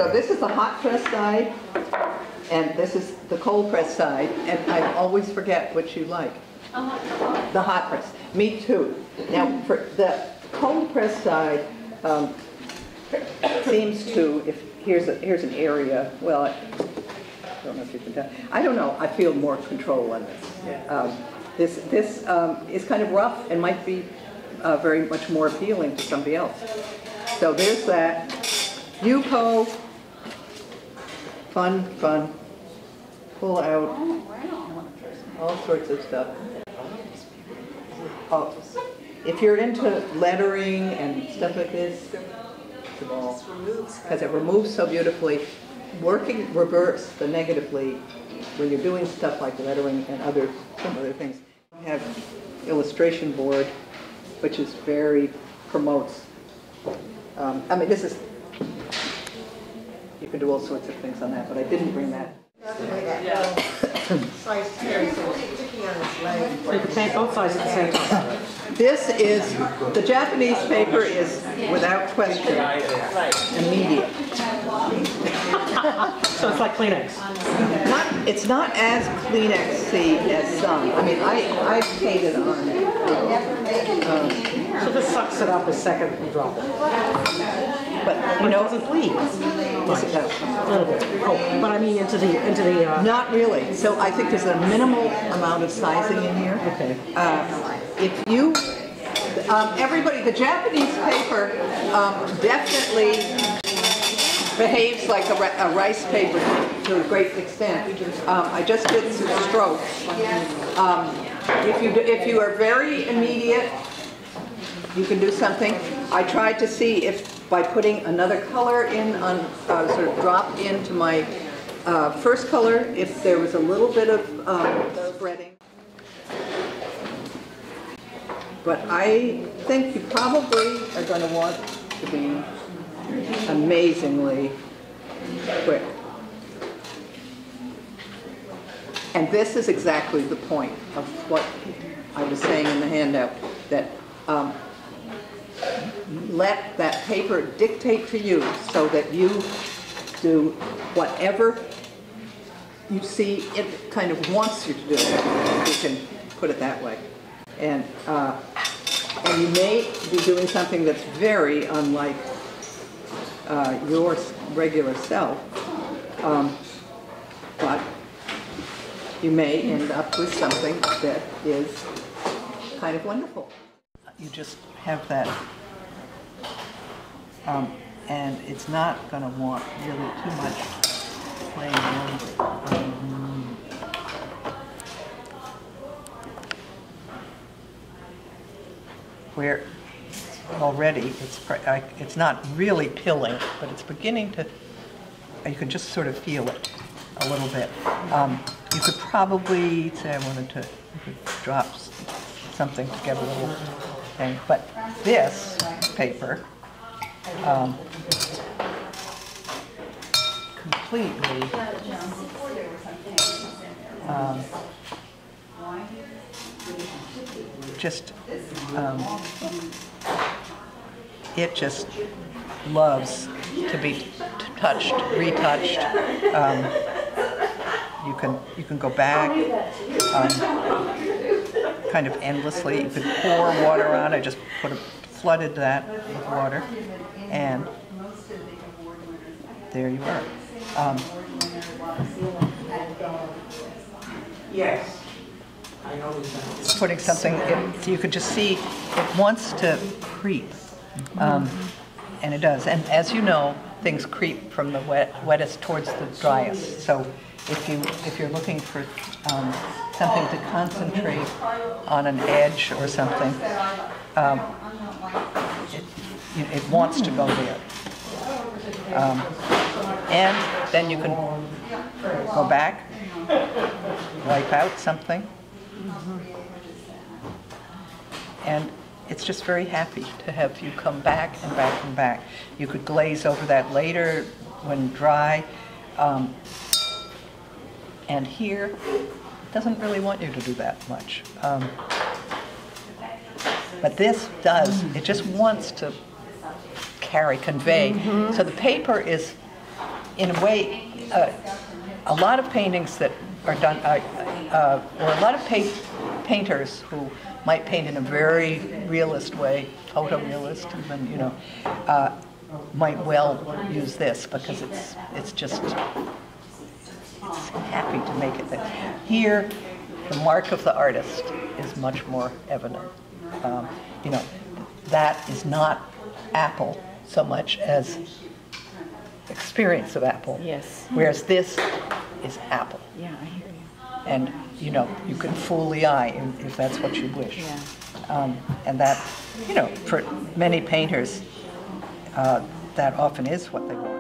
So this is the hot press side, and this is the cold press side, and I always forget which you like. The hot press. Me too. Now, for the cold press side, seems to, if here's an area, well, I don't know if you can tell. I don't know. I feel more control on this. This is kind of rough and might be very much more appealing to somebody else. So there's that. Yuko. Fun, fun. Pull out all sorts of stuff. Oh, if you're into lettering and stuff like this, because it removes so beautifully. Working reverse the negatively when you're doing stuff like lettering and some other things. I have illustration board, which is promotes. I mean, this is, you can do all sorts of things on that, but I didn't bring that. So you can paint both sides at the same time. This is, the Japanese paper is without question immediate. So it's like Kleenex. It's not as Kleenex-y as some. I mean, I've painted on it. So this sucks it up a second and drop it. But you know, it doesn't bleed. Yes, it does. A little bit. Oh, but I mean into the. Not really. So I think there's a minimal amount of sizing in here. Okay. If you, everybody, the Japanese paper definitely behaves like a rice paper to a great extent. I just did some strokes. If you are very immediate, you can do something. I tried to see if by putting another color in on sort of drop into my first color, if there was a little bit of spreading. But I think you probably are going to want to be amazingly quick. And this is exactly the point of what I was saying in the handout, that let that paper dictate to you so that you do whatever you see it kind of wants you to do. You can put it that way. And you may be doing something that's very unlike your regular self, but you may end up with something that is kind of wonderful. You just have that, and it's not going to want really too much playing around. Where already it's not really pilling, but it's beginning to, you can just sort of feel it a little bit. You could probably say you could drop something to get a little thing, but this paper completely it just loves to be touched, retouched. You can go back kind of endlessly. You could pour water on. I just flooded that with water, and there you are. Yes. Putting something, you could just see it wants to creep, and it does. And as you know, things creep from the wettest towards the driest. So if you're looking for something to concentrate on an edge or something, it wants to go there. And then you can go back, wipe out something, and it's just very happy to have you come back and back and back. You could glaze over that later when dry. And here, it doesn't really want you to do that much. But this does, it just wants to convey. So the paper is in a way, a lot of paintings that are done, or a lot of painters who might paint in a very realist way, photorealist even, you know, might well use this because it's just, it's happy to make it there. Here, the mark of the artist is much more evident. You know, that is not Apple so much as experience of Apple. Yes. Whereas this is Apple. Yeah, I hear you. And, you know, you can fool the eye if that's what you wish. Yeah. And that, you know, for many painters, that often is what they want.